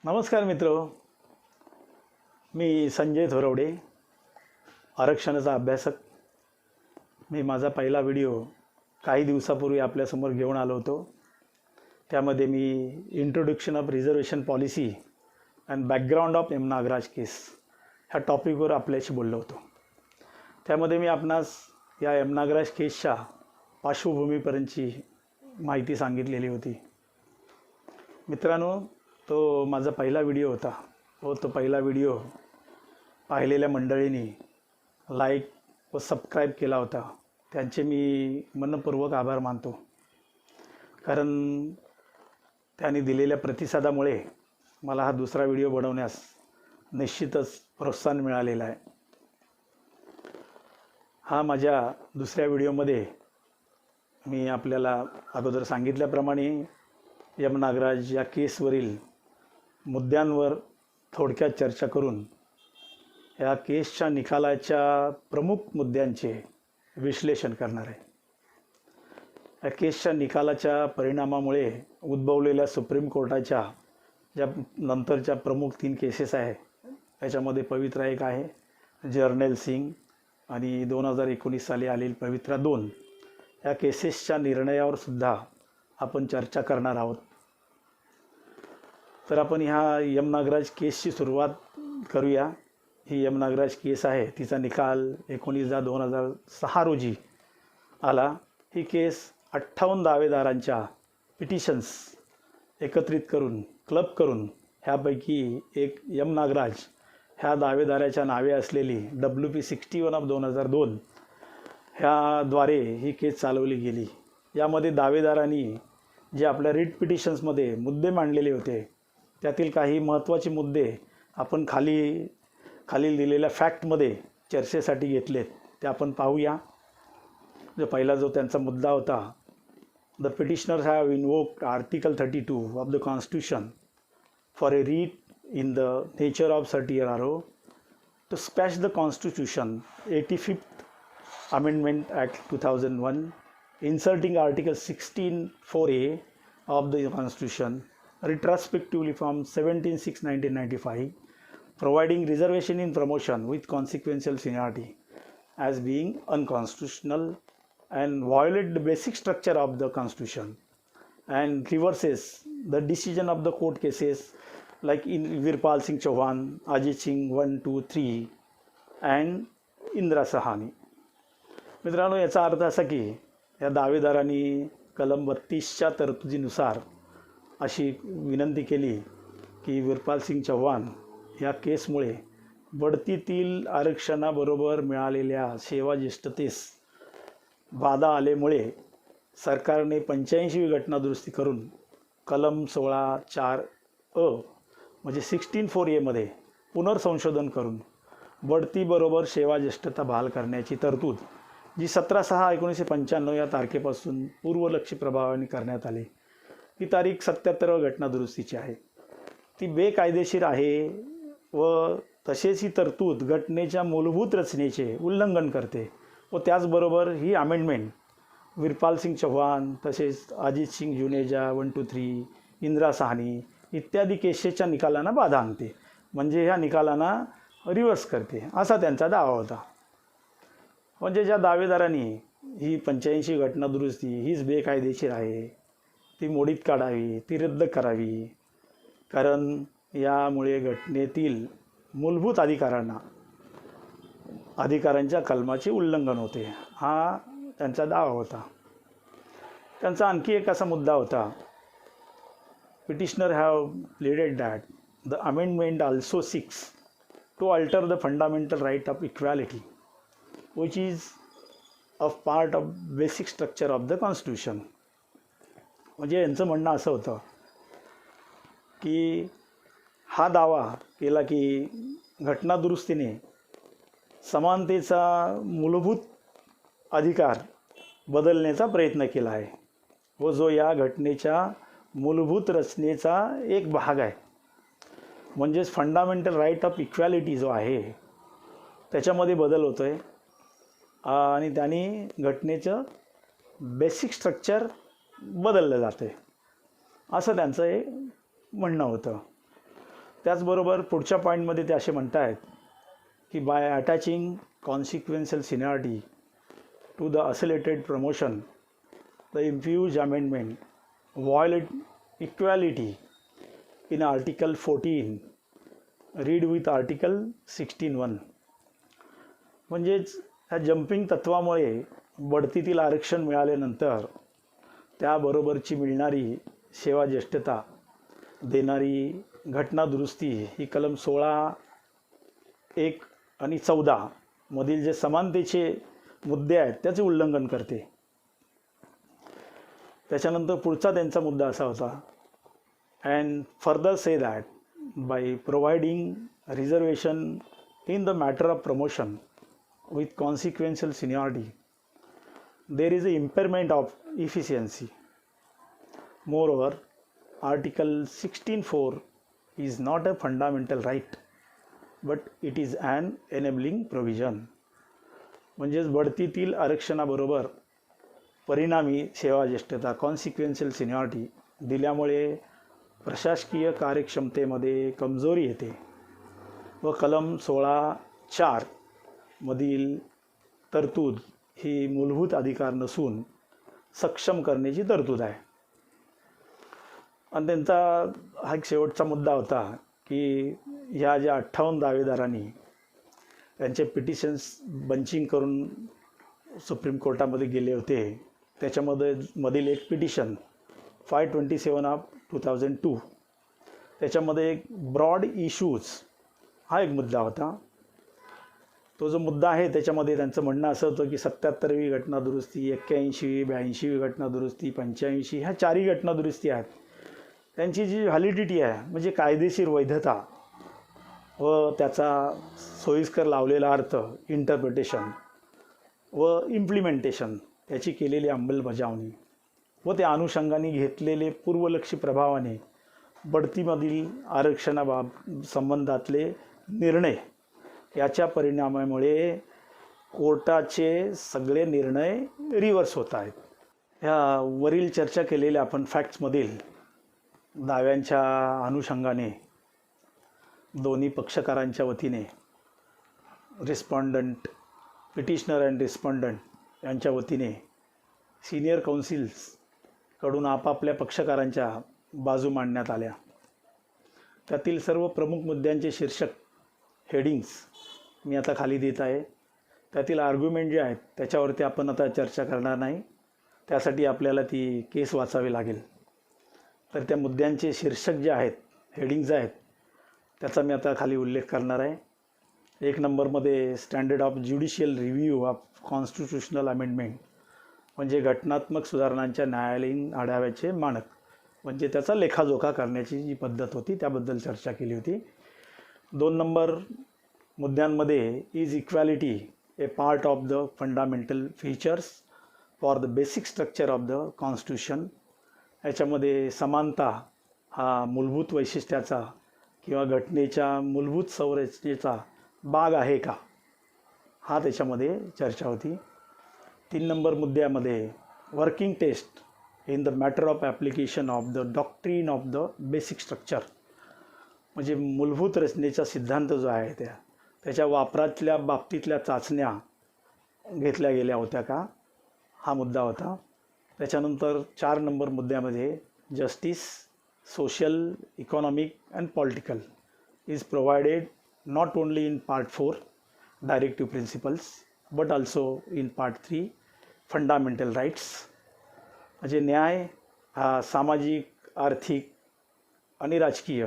नमस्कार मित्र, मी संजय थोरवडे, आरक्षणाचा अभ्यासक. मी माझा पहिला व्हिडिओ काही दिवसापूर्वी आपल्यासमोर घेऊन आलो होतो. त्यामध्ये मी introduction of reservation policy and background of M Nagaraj case ह्या टॉपिकवर आपल्याशी बोललो होतो. त्यामध्ये मी आपणास या एम नागराज केसच्या पार्श्वभूमीपर्यंतची माहिती सांगितलेली होती. मित्रांनो, तो माझा पहिला व्हिडिओ होता व तो पहिला व्हिडिओ पाहिलेल्या मंडळींनी लाईक व सबस्क्राईब केला होता. त्यांचे मी मनपूर्वक आभार मानतो, कारण त्यांनी दिलेल्या प्रतिसादामुळे मला हा दुसरा व्हिडिओ बनवण्यास निश्चितच प्रोत्साहन मिळालेलं आहे. हा माझ्या दुसऱ्या व्हिडिओमध्ये मी आपल्याला अगोदर सांगितल्याप्रमाणे एम नागराज या केसवरील मुद्द्यांवर थोडक्यात चर्चा करून या केसच्या निकालाच्या प्रमुख मुद्द्यांचे विश्लेषण करणार आहे. या केसच्या निकालाच्या परिणामामुळे उद्भवलेल्या सुप्रीम कोर्टाच्या ज्या नंतरच्या प्रमुख 3 केसेस आहे, त्याच्यामध्ये पवित्रा एक आहे, जर्नेल सिंग, आणि 2019 साली आलेली पवित्रा 2 या केसेसच्या निर्णयावर सुद्धा आपण चर्चा करणार आहोत. तर आपण ह्या एम नागराज केसची सुरुवात करूया. ही एम नागराज केस आहे, तिचा निकाल 19/2006 रोजी आला. ही केस 58 दावेदारांच्या पिटिशन्स एकत्रित करून क्लब करून ह्यापैकी एक एम नागराज ह्या दावेदाराच्या नावे असलेली WP-61/2002 ह्याद्वारे ही केस चालवली गेली. यामध्ये दावेदारांनी जे आपल्या रिट पिटिशन्समध्ये मुद्दे मांडलेले होते, त्यातील काही महत्त्वाचे मुद्दे आपण खाली दिलेल्या फॅक्टमध्ये चर्चेसाठी घेतलेत. ते आपण पाहूया. जो पहिला जो त्यांचा मुद्दा होता, the petitioners have invoked article 32 of the constitution for a writ in the nature of certiorari to स्पॅश the constitution 85th Amendment Act 2001, inserting Article 16(4)(a) of the Constitution retrospectively from 17/6/1995, providing reservation in promotion with consequential seniority as being unconstitutional and violate the basic structure of the Constitution, and reverses the decision of the court cases like in Virpal Singh Chauhan, Ajit Singh 1, 2, 3 and Indra Sahani. मित्रांनो, याचा अर्थ असा की या दावेदारांनी कलम 32च्या तरतुदीनुसार अशी विनंती केली की विरपाल सिंग चव्हाण या केसमुळे बढतीतील आरक्षणाबरोबर मिळालेल्या सेवाज्येष्ठतेस बाधा आल्यामुळे सरकारने 85वी घटनादुरुस्ती करून कलम 16(4)(a) म्हणजे 16(4)(a) मध्ये पुनर्संशोधन करून बढतीबरोबर सेवाज्येष्ठता बहाल करण्याची तरतूद जी 17/6/1995 या तारखेपासून पूर्वलक्षी प्रभावाने करण्यात आली. ही तारीख 77व्या घटनादुरुस्तीची आहे. ती बेकायदेशीर आहे व तसेच ही तरतूद घटनेच्या मूलभूत रचनेचे उल्लंघन करते व त्याचबरोबर ही अमेंडमेंट विरपाल सिंग चव्हाण तसेच अजित सिंग जुनेजा 1, 2, 3, इंदिरा साहनी इत्यादी केसेसच्या निकालांना बाधा आणते, म्हणजे ह्या निकालांना रिव्हर्स करते, असा त्यांचा दावा होता. म्हणजे ज्या दावेदारांनी ही 85 घटनादुरुस्ती हीच बेकायदेशीर आहे, ती मोडीत काढावी, ती रद्द करावी, कारण यामुळे घटनेतील मूलभूत अधिकारांच्या कलमाचे उल्लंघन होते, हा त्यांचा दावा होता. त्यांचा आणखी एक असा मुद्दा होता, petitioner have pleaded that the amendment also seeks to alter the fundamental right of equality which is of part of basic structure of the Constitution. म्हणजे यांचं म्हणणं असं होतं की हा दावा केला की घटनादुरुस्तीने समानतेचा मूलभूत अधिकार बदलण्याचा प्रयत्न केला आहे व जो या घटनेच्या मूलभूत रचनेचा एक भाग आहे. म्हणजेच फंडामेंटल राईट ऑफ इक्वॅलिटी जो आहे त्याच्यामध्ये बदल होतो आहे आणि त्यांनी घटनेचं बेसिक स्ट्रक्चर बदललं जाते, असं त्यांचं हे म्हणणं होतं. त्याचबरोबर पुढच्या पॉईंटमध्ये ते असे म्हणत आहेत की by attaching consequential seniority to the accelerated promotion the इम्फ्यूज amendment violate equality in article 14 read with article 16(1). म्हणजेच ह्या जम्पिंग तत्वामुळे बढतीतील आरक्षण मिळाल्यानंतर त्याबरोबरची मिळणारी सेवा ज्येष्ठता देणारी घटना दुरुस्ती ही कलम 16(1) आणि 14 मधील जे समानतेचे मुद्दे आहेत त्याचे उल्लंघन करते. त्याच्यानंतर पुढचा त्यांचा मुद्दा असा होता, and further say that by providing reservation in the matter of promotion with consequential seniority, there is a impairment of efficiency. Moreover, Article 16(4) is not a fundamental right, but it is an enabling provision. म्हणजेच बढतीतील आरक्षणाबरोबर परिणामी सेवाज्येष्ठता कॉन्सिक्वेन्शियल seniority दिल्यामुळे प्रशासकीय कार्यक्षमतेमध्ये कमजोरी येते व कलम 16(4) मधील तरतूद ही मूलभूत अधिकार नसून सक्षम करण्याची तरतूद आहे. आणि त्यांचा हा एक शेवटचा मुद्दा होता की ह्या ज्या 58 दावेदारांनी त्यांचे पिटिशन्स बंचिंग करून सुप्रीम कोर्टामध्ये गेले होते, त्याच्यामध्ये मधील एक पिटिशन 527/2002 त्याच्यामध्ये एक ब्रॉड इश्यूज हा एक मुद्दा होता. तो जो मुद्दा आहे त्याच्यामध्ये त्यांचं म्हणणं असं होतं की 77वी घटना दुरुस्ती, 81वी, 82वी घटना दुरुस्ती, 85 ह्या 4ही घटना दुरुस्ती आहेत. त्यांची जी व्हॅलिडिटी आहे म्हणजे कायदेशीर वैधता व त्याचा सोयीस्कर लावलेला अर्थ इंटरप्रिटेशन व इम्प्लिमेंटेशन त्याची केलेली अंमलबजावणी व त्या अनुषंगाने घेतलेले पूर्वलक्षी प्रभावाने बढतीमधील संबंधातले निर्णय याच्या परिणामामुळे कोर्टाचे सगळे निर्णय रिव्हर्स होत आहेत. ह्या वरील चर्चा केलेल्या आपण फॅक्ट्समधील दाव्यांच्या अनुषंगाने दोन्ही पक्षकारांच्या वतीने रिस्पॉन्डंट पिटिशनर अँड रिस्पॉन्डंट यांच्या वतीने सिनियर काउन्सिल्सकडून आपापल्या पक्षकारांच्या बाजू मांडण्यात आल्या. त्यातील सर्व प्रमुख मुद्द्यांचे शीर्षक हेडिंग्स मी आता खाली देत आहे. त्यातील आर्ग्युमेंट जे आहेत त्याच्यावरती आपण आता चर्चा करणार नाही, त्यासाठी आपल्याला ती केस वाचावी लागेल. तर त्या मुद्द्यांचे शीर्षक जे आहेत, हेडिंग्ज आहेत, त्याचा मी आता खाली उल्लेख करणार आहे. 1 नंबरमध्ये standard of judicial review of constitutional amendment म्हणजे घटनात्मक सुधारणांच्या न्यायालयीन आढाव्याचे मानक, म्हणजे त्याचा लेखाजोखा करण्याची जी पद्धत होती त्याबद्दल चर्चा केली होती. 2 नंबर मुद्द्यांमध्ये is equality a part of the fundamental features for the basic structure of the constitution. याच्यामध्ये समानता हा मूलभूत वैशिष्ट्याचा किंवा घटनेच्या मूलभूत संरचनेचा भाग आहे का, हा त्याच्यामध्ये चर्चा होती. 3 नंबर मुद्द्यामध्ये working test in the matter of application of the doctrine of the basic structure म्हणजे मूलभूत रचनेचा सिद्धांत जो आहे त्याच्या वापरातल्या बाबतीतल्या चाचण्या घेतल्या गेल्या होत्या का, हा मुद्दा होता. त्याच्यानंतर 4 नंबर मुद्द्यामध्ये justice social economic and political is provided not only in part 4 directive principles but also in part 3 fundamental rights. म्हणजे न्याय हा सामाजिक, आर्थिक आणि राजकीय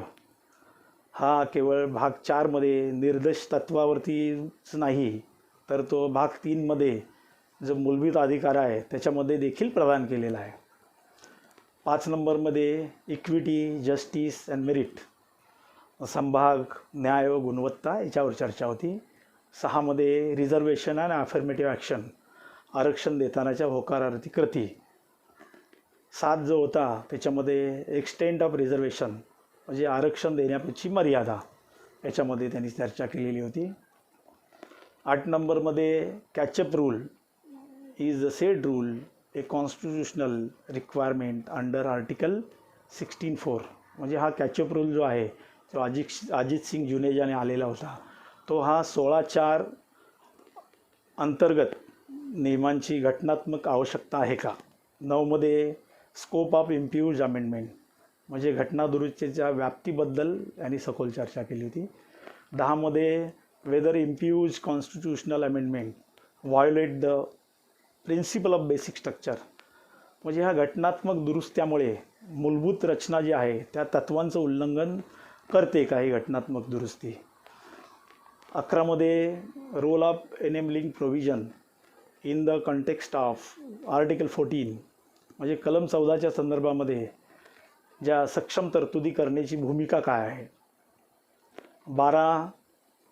हा केवळ भाग 4मध्ये निर्देश तत्वावरतीच नाही, तर तो भाग 3मध्ये जो मूलभूत अधिकार आहे त्याच्यामध्ये देखील प्रदान केलेला आहे. 5 नंबरमध्ये इक्विटी, जस्टिस अँड मेरिट संभाग, न्याय व गुणवत्ता याच्यावर चर्चा होती. 6मध्ये रिझर्वेशन अँड अफर्मेटिव्ह ॲक्शन आरक्षण देतानाच्या होकारार्थी कृती. 7 जो होता त्याच्यामध्ये एक्सटेंट ऑफ रिझर्वेशन म्हणजे आरक्षण देण्याची मर्यादा याच्यामध्ये त्यांनी चर्चा केलेली होती. 8 नंबरमध्ये ketchup rule is a sed rule a constitutional requirement under article 16(4) म्हणजे हा कॅचअप रूल जो आहे जो अजित सिंग जुनेजाने आलेला होता, तो हा 16/4 अंतर्गत नियमांची घटनात्मक आवश्यकता आहे का. 9मध्ये स्कोप ऑफ इम्प्यूज अमेंडमेंट म्हणजे घटना दुरुस्तीच्या व्याप्तीबद्दल यांनी सखोल चर्चा केली होती. 10मध्ये वेदर इम्प्यूज constitutional amendment violate the principle of basic structure म्हणजे ह्या घटनात्मक दुरुस्त्यामुळे मूलभूत रचना जी आहे त्या तत्वांचं उल्लंघन करते का ही घटनात्मक दुरुस्ती. 11मध्ये role of enabling provision in the context of article 14 म्हणजे कलम 14च्या संदर्भामध्ये ज्या सक्षम तरतुदी करण्याची भूमिका काय आहे. 12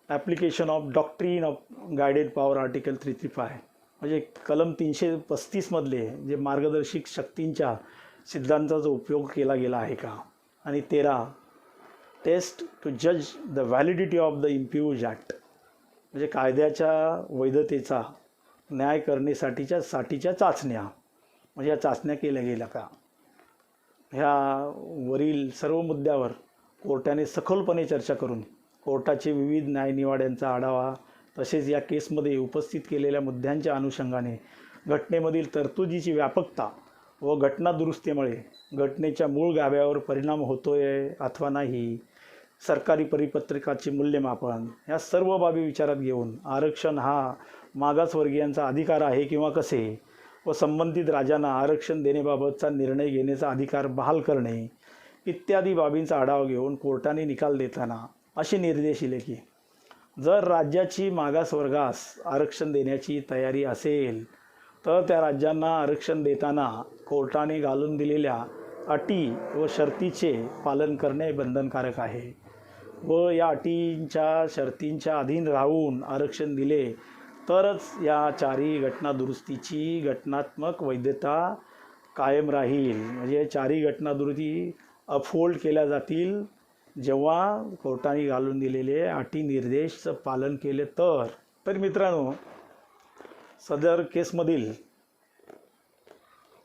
application of doctrine of guided power article 335 म्हणजे कलम 335मधले जे मार्गदर्शक शक्तींच्या सिद्धांताचा उपयोग केला गेला आहे का. आणि 13 टेस्ट टू जज the validity of the इम्प्यूज act म्हणजे कायद्याच्या वैधतेचा न्याय करण्यासाठीच्या चाचण्या म्हणजे या चाचण्या केल्या गेल्या का. ह्या वरील सर्व मुद्द्यावर कोर्टाने सखोलपणे चर्चा करून कोर्टाचे विविध न्यायनिवाड्यांचा आढावा तसेच या केसमध्ये उपस्थित केलेल्या मुद्द्यांच्या अनुषंगाने घटनेमधील तरतुदीची व्यापकता व घटना दुरुस्तीमुळे घटनेच्या मूळ गाभ्यावर परिणाम होतोय अथवा नाही, सरकारी परिपत्रकाचे मूल्यमापन या सर्व बाबी विचारात घेऊन आरक्षण हा मागासवर्गीयांचा अधिकार आहे किंवा कसे व संबंधित राज्यांना आरक्षण देण्याबाबतचा निर्णय घेण्याचा अधिकार बहाल करणे इत्यादी बाबींचा आढावा घेऊन कोर्टाने निकाल देताना असे निर्देश दिले की जर राज्याची मागासवर्गास आरक्षण देण्याची तयारी असेल तर त्या राज्यांना आरक्षण देताना कोर्टाने घालून दिलेल्या अटी व शर्तीचे पालन करणे बंधनकारक आहे व या अटींच्या शर्तींच्या अधीन राहून आरक्षण दिले तरच या चारही घटना दुरुस्तीची घटनात्मक वैधता कायम राहील. म्हणजे चारही घटना दुरुस्ती अपहोल्ड केल्या जातील जेव्हा कोर्टाने घालून दिलेले अटी निर्देशचं पालन केले तर मित्रांनो सदर केसमधील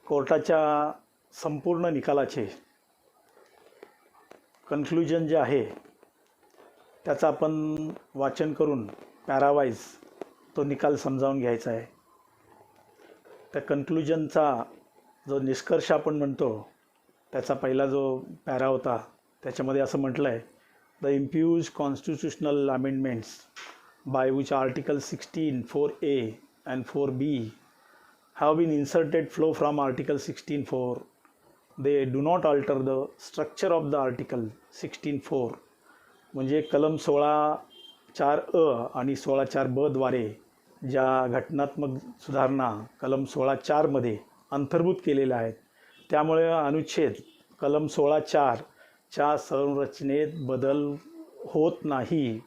कोर्टाच्या संपूर्ण निकालाचे कन्क्लुजन जे आहे त्याचं आपण वाचन करून पॅरावाईज तो निकाल समजावून घ्यायचा आहे. त्या कन्क्लुजनचा जो निष्कर्ष आपण म्हणतो त्याचा पहिला जो पॅरा होता त्याच्यामध्ये असं म्हटलं आहे द इम्प्यूज constitutional amendments by which article 16 4A and 4B have been inserted flow from article 16.4. They do not alter the structure of the article 16.4 म्हणजे कलम 16(4)(a) आणि 16(4)(b) द्वारे ज्या घटनात्मक सुधारणा कलम 16(4) अंतर्भूत केलेल्या आहेत त्यामुळे अनुच्छेद कलम 16(4)च्या संरचनेत बदल होत नाही.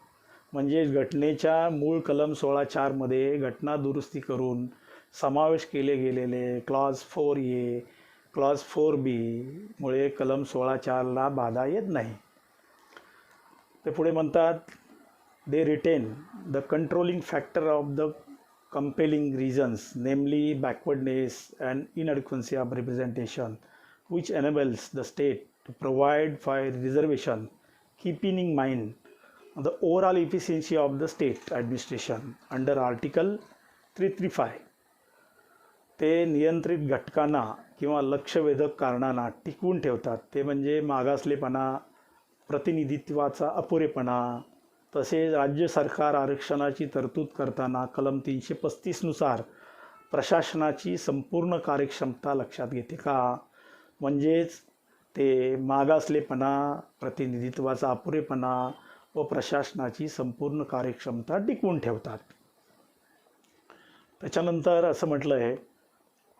म्हणजे घटनेच्या मूळ कलम 16(4) घटना दुरुस्ती करून समावेश केले गेलेले क्लॉज 4A क्लॉज 4B मुळे कलम 16(4)ला बाधा येत नाही. ते पुढे म्हणतात they retain the controlling factor of the compelling reasons, namely backwardness and inadequacy of representation, which enables the state to provide for reservation, keeping in mind the overall efficiency of the state administration under Article 335. ते नियंत्रित घटकांना किंवा लक्षवेधक कारणांना टिकवून ठेवतात. ते म्हणजे मागासलेपणा, प्रतिनिधित्वाचा अपुरेपणा, तसेच राज्य सरकार आरक्षणाची तरतूद करताना कलम 335नुसार प्रशासनाची संपूर्ण कार्यक्षमता लक्षात घेते का. म्हणजेच ते मागासलेपणा, प्रतिनिधित्वाचा अपुरेपणा व प्रशासनाची संपूर्ण कार्यक्षमता टिकवून ठेवतात. त्याच्यानंतर असं म्हटलं आहे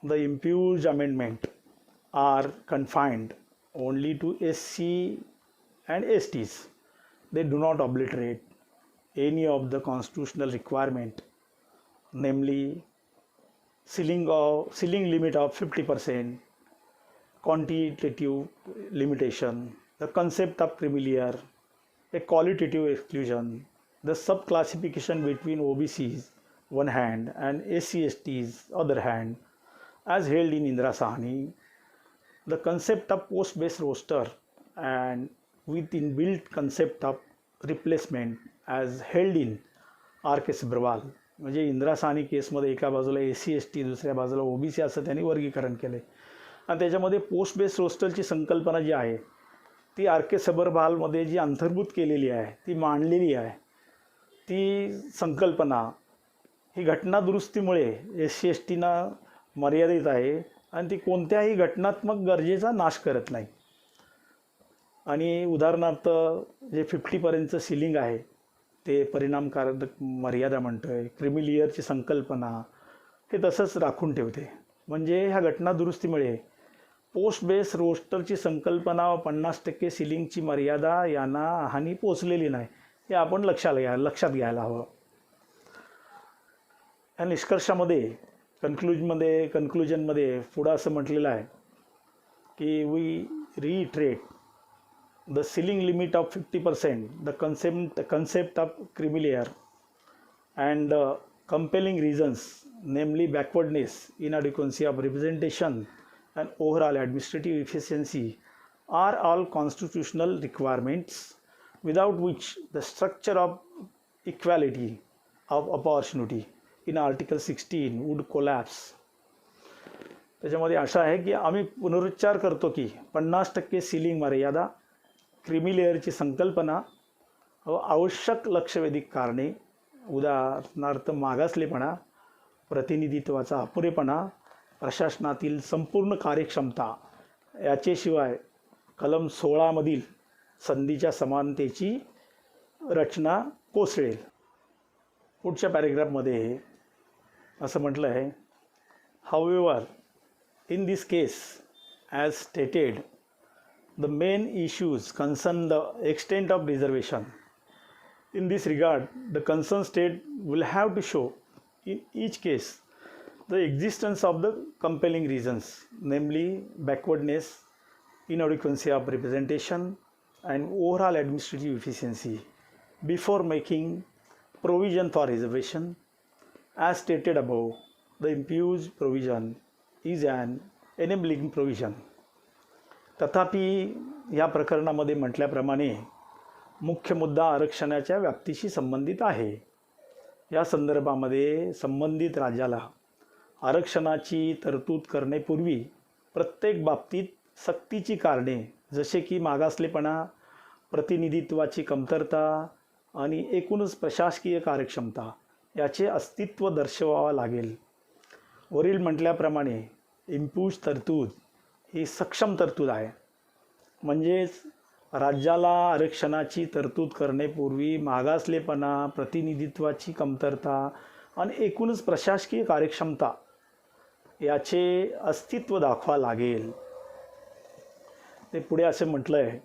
द इम्प्यूज amendment are confined only to SC and STs. They do not obliterate any of the constitutional requirement, namely ceiling limit of 50%, quantitative limitation, the concept of creamy layer, a qualitative exclusion, the subclassification between OBCs one hand and SC/STs other hand, as held in Indira Sahni, the concept of post-based roster and with inbuilt concept of replacement as held in R K Sabharwal. म्हणजे इंदिरा साहनी केसमध्ये एका बाजूला SC ST दुसऱ्या बाजूला OBC असं त्यांनी वर्गीकरण केलं आणि त्याच्यामध्ये पोस्ट बेस रोस्टरची संकल्पना जी आहे ती आर के सब्रवालमध्ये जी अंतर्भूत केलेली आहे, ती मांडलेली आहे, ती संकल्पना ही घटना दुरुस्तीमुळे SC STना मर्यादित आहे आणि ती कोणत्याही घटनात्मक गरजेचा नाश करत नाही. आणि उदाहरणार्थ जे 50पर्यंतचं सिलिंग आहे ते परिणामकारक मर्यादा म्हणतो आहे. क्रिमी लेअरची संकल्पना हे तसंच राखून ठेवते. म्हणजे ह्या घटना दुरुस्तीमुळे पोस्ट बेस रोस्टरची संकल्पना व 50% सिलिंगची मर्यादा यांना हानी पोचलेली नाही, हे आपण लक्षात घ्यायला हवं. या निष्कर्षामध्ये कन्क्लुजनमध्ये पुढं असं म्हटलेलं आहे की we reiterate the ceiling limit of 50%, the concept of creamy layer, and the compelling reasons, namely backwardness, inadequacy of representation, and overall administrative efficiency, are all constitutional requirements without which the structure of equality of opportunity in Article 16 would collapse. त्याच्यामध्ये अशा आहे की आम्ही पुनरुच्चार करतो की 50% ceiling मर्यादा, creamy लेअरची संकल्पना व आवश्यक लक्षवेधिक कारणे, उदाहरणार्थ मागासलेपणा, प्रतिनिधित्वाचा अपुरेपणा, प्रशासनातील संपूर्ण कार्यक्षमता याचेशिवाय कलम 16 संधीच्या समानतेची रचना कोसळेल. पुढच्या पॅरेग्राफमध्ये असं म्हटलं आहे, however in this case as stated the main issues concern the extent of reservation. In this regard, the concerned state will have to show in each case the existence of the compelling reasons, namely backwardness, inadequacy of representation, and overall administrative efficiency before making provision for reservation. As stated above, the imposed provision is an enabling provision. तथापि या प्रकरणामध्ये म्हटल्याप्रमाणे मुख्य मुद्दा आरक्षणाच्या व्याप्तीशी संबंधित आहे. या संदर्भामध्ये संबंधित राज्याला आरक्षणाची तरतूद करण्यापूर्वी प्रत्येक बाबतीत सक्तीची कारणे जसे की मागासलेपणा, प्रतिनिधित्वाची कमतरता आणि एकूणच प्रशासकीय कार्यक्षमता याचे अस्तित्व दर्शवावं लागेल. वरील म्हटल्याप्रमाणे इम्पूज तरतूद ही सक्षम तरतूद आहे. म्हणजेच राज्याला आरक्षणाची तरतूद करण्यापूर्वी मागासलेपणा, प्रतिनिधित्वाची कमतरता आणि एकूणच प्रशासकीय कार्यक्षमता याचे अस्तित्व दाखवा लागेल. ते पुढे असे म्हटलं आहे,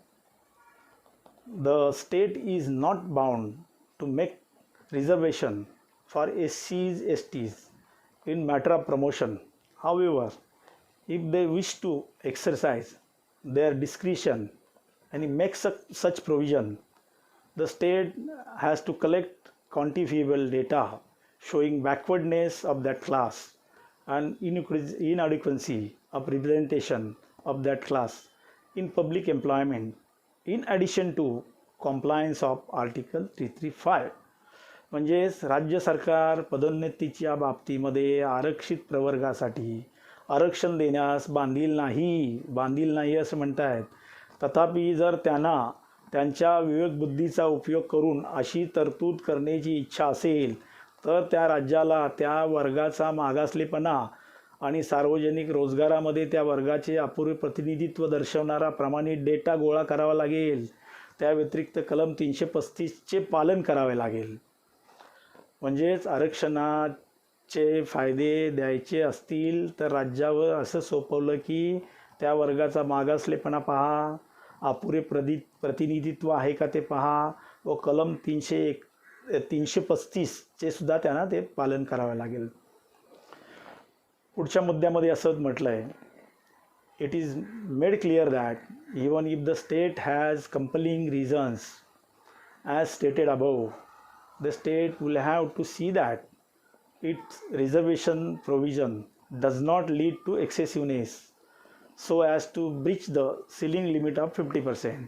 the state is not bound to make reservation for SCs STs in matter of promotion. However, if they wish to exercise their discretion and make such provision, the state has to collect quantifiable data showing backwardness of that class and inadequacy of representation of that class in public employment, in addition to compliance of Article 335. म्हणजेच राज्य सरकार पदोन्नतीच्या बाबतीमध्ये आरक्षित प्रवर्गासाठी आरक्षण देण्यास बांधील नाही असं म्हणतायत. तथापि जर त्यांना त्यांच्या विवेकबुद्धीचा उपयोग करून अशी तरतूद करण्याची इच्छा असेल तर त्या राज्याला त्या वर्गाचा मागासलेपणा आणि सार्वजनिक रोजगारामध्ये त्या वर्गाचे अपुरे प्रतिनिधित्व दर्शवणारा प्रमाणित डेटा गोळा करावा लागेल. त्या व्यतिरिक्त कलम 335चे पालन करावे लागेल. म्हणजेच आरक्षणाचे फायदे द्यायचे असतील तर राज्यावर असं सोपवलं की त्या वर्गाचा मागासलेपणा पहा, अपुरे प्रतिनिधित्व आहे का ते पहा व कलम 335चे सुद्धा त्यांना ते पालन करावे लागेल. पुढच्या मुद्द्यामध्ये असंच म्हटलं आहे, it is made clear that even if the state has coupling reasons as stated above, the state will have to see that its reservation provision does not lead to excessiveness so as to breach the ceiling limit of 50%.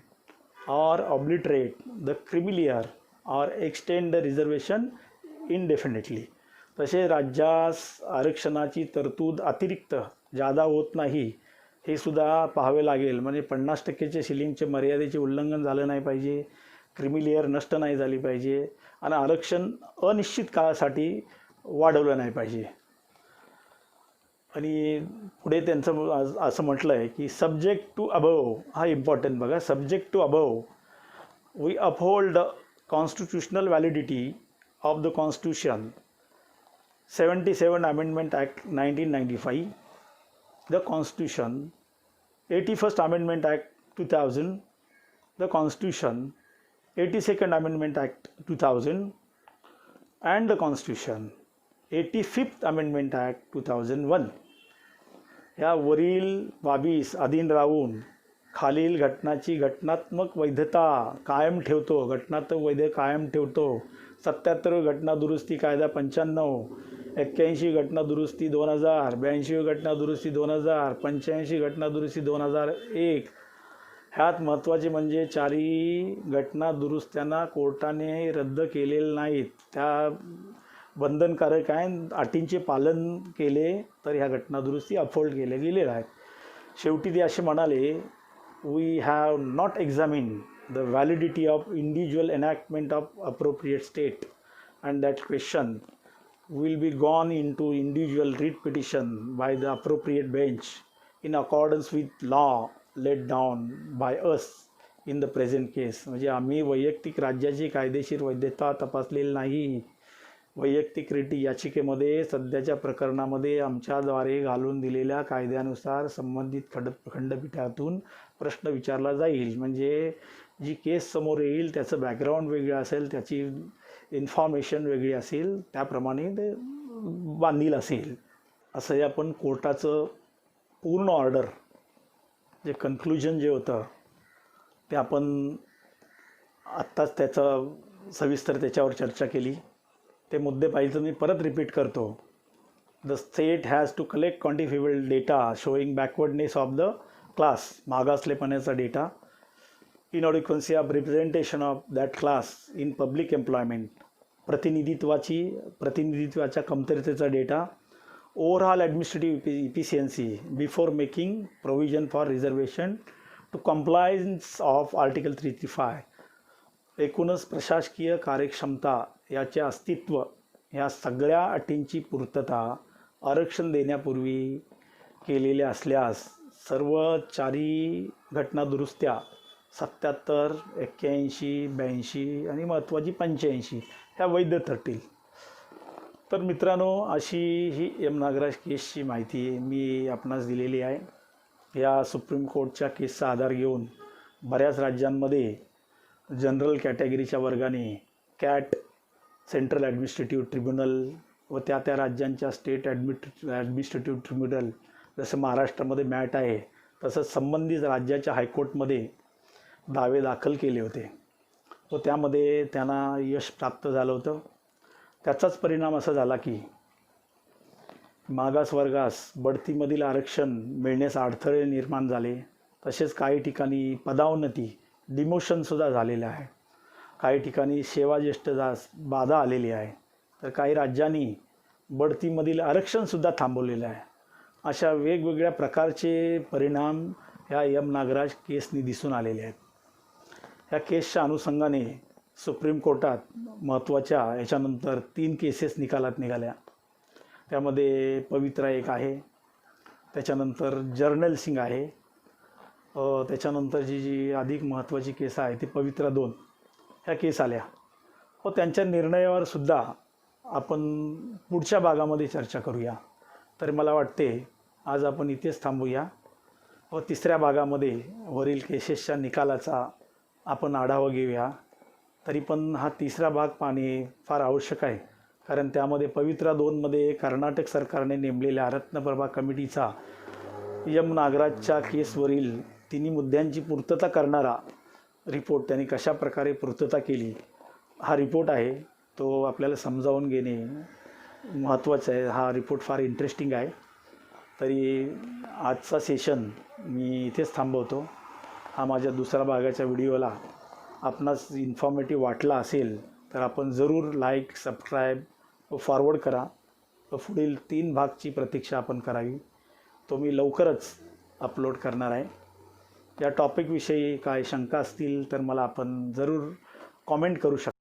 or obliterate the creamy layer or extend the reservation indefinitely. तसे राज्यास आरक्षणाची तरतूद अतिरिक्त जादा होत नाही हे सुद्धा पाहावे लागेल. म्हणजे 50% सिलिंगचे मर्यादेचे उल्लंघन झालं नाही पाहिजे, क्रिमी लेअर नष्ट नाही झाली पाहिजे आणि आरक्षण अनिश्चित काळासाठी वाढवलं नाही पाहिजे. आणि पुढे त्यांचं असं म्हटलं आहे की सब्जेक्ट टू अबव, हा इम्पॉर्टंट बघा, subject to above we uphold the constitutional validity of the constitution 77 Amendment Act 1995, the Constitution, 81st Amendment Act 2000, the Constitution, 82nd Amendment Act 2000, and the Constitution, 85th Amendment Act 2001. ह्या वरील बाबीस अधीन राहून खालील घटनाची घटनात्मक वैधता कायम ठेवतो, घटनात्मक वैध कायम ठेवतो. 77 घटना दुरुस्ती कायदा 95, 81 घटना दुरुस्ती 2000, 82 घटना दुरुस्ती 2000, 85 घटना दुरुस्ती 2001. ह्यात महत्त्वाचे म्हणजे 4ही घटना दुरुस्त्यांना कोर्टाने रद्द केलेले नाहीत. त्या बंधनकारक आहे, अटींचे पालन केले तर ह्या घटना दुरुस्ती अपहोल्ड केल्या गेलेल्या आहेत. शेवटी ते असे म्हणाले, we have not examine the validity of individual enactment of appropriate state, and that question will be gone into individual writ petition by the appropriate bench in accordance with law laid down by us in the present case. म्हणजे आम्ही वैयक्तिक राज्याची कायदेशीर वैधता तपासलेली नाही. वैयक्तिक writ याचिकेमध्ये सध्याच्या प्रकरणामध्ये आमच्याद्वारे घालून दिलेल्या कायद्यानुसार संबंधित खंडपीठातून प्रश्न विचारला जाईल. म्हणजे जी केस समोर येईल त्याचं बॅकग्राऊंड वेगळं असेल, त्याची इन्फॉर्मेशन वेगळी असेल, त्याप्रमाणे ते बांधील असेल. असं आपण कोर्टाचं पूर्ण ऑर्डर, जे कन्क्लुजन जे होतं ते आपण आत्ताच त्याचं सविस्तर त्याच्यावर चर्चा केली. ते मुद्दे पाहिजे मी परत रिपीट करतो. The state has to collect quantifiable data showing backwardness of the class, मागासलेपणाचा data, inadequacy of representation of that class in public employment, प्रतिनिधित्वाच्या कमतरतेचा data, overall administrative efficiency before making provision for reservation to compliance of article 335, एकूणच प्रशासकीय कार्यक्षमता याचे अस्तित्व, ह्या सगळ्या अटींची पूर्तता आरक्षण देण्यापूर्वी केलेल्या असल्यास सर्व 4ही घटना दुरुस्त्या 77, 81, 82 आणि महत्त्वाची 85 ह्या वैध ठरतील. तर मित्रांनो, अशी ही एम नागराज केसची माहिती मी आपणास दिलेली आहे. या सुप्रीम कोर्टच्या केसचा आधार घेऊन बऱ्याच राज्यांमध्ये जनरल कॅटेगरीच्या वर्गाने कॅट, सेंट्रल ॲडमिनिस्ट्रेटिव्ह ट्रिब्युनल व त्या राज्यांच्या स्टेट ॲडमिनिस्ट्रेटिव्ह ट्रिब्युनल, जसं महाराष्ट्रामध्ये मॅट आहे तसंच संबंधित राज्याच्या हायकोर्टमध्ये दावे दाखल केले होते व त्यामध्ये त्यांना यश प्राप्त झालं होतं. त्याचाच परिणाम असा झाला की मागासवर्गास बढतीमधील आरक्षण मिळण्यास अडथळे निर्माण झाले. तसेच काही ठिकाणी पदावन्नती, डिमोशनसुद्धा झालेलं आहे. काही ठिकाणी सेवाज्येष्ठतास बाधा आलेली आहे. तर काही राज्यांनी बढतीमधील आरक्षणसुद्धा थांबवलेलं आहे. अशा वेगवेगळ्या प्रकारचे परिणाम ह्या एम नागराज केसनी दिसून आलेले आहेत. ह्या केसच्या अनुषंगाने सुप्रीम कोर्टात महत्त्वाच्या याच्यानंतर 3 केसेस निकालात निघाल्या. त्यामध्ये पवित्रा एक आहे, त्याच्यानंतर जर्नल सिंग आहे, त्याच्यानंतरची जी अधिक महत्त्वाची केस आहे ती पवित्रा 2 ह्या केस आल्या व त्यांच्या निर्णयावर सुद्धा आपण पुढच्या भागामध्ये चर्चा करूया. तर मला वाटते आज आपण इथेच थांबूया व तिसऱ्या भागामध्ये वरील केसेसच्या निकालाचा आपण आढावा घेऊया. तरी पण हा तिसरा भाग पाहणे फार आवश्यक आहे, कारण त्यामध्ये पवित्रा 2मध्ये कर्नाटक सरकारने नेमलेल्या रत्नप्रभा कमिटीचा एम नागराजच्या केसवरील 3 मुद्द्यांची पूर्तता करणारा रिपोर्ट त्यांनी कशा प्रकारे पूर्तता केली हा रिपोर्ट आहे, तो आपल्याला समजावून घेणे महत्त्वाचं आहे. हा रिपोर्ट फार इंटरेस्टिंग आहे. तरी आजचा सेशन मी इथेच थांबवतो. हा माझ्या दुसऱ्या भागाच्या व्हिडिओला आपणास इन्फॉर्मेटिव्ह वाटला असेल तर आपण जरूर लाईक, सबस्क्राईब व फॉरवर्ड करा व पुढील 3 भागची प्रतीक्षा आपण करावी. तो मी लवकरच अपलोड करणार आहे. या टॉपिकविषयी काय शंका असतील तर मला आपण जरूर कॉमेंट करू शकता.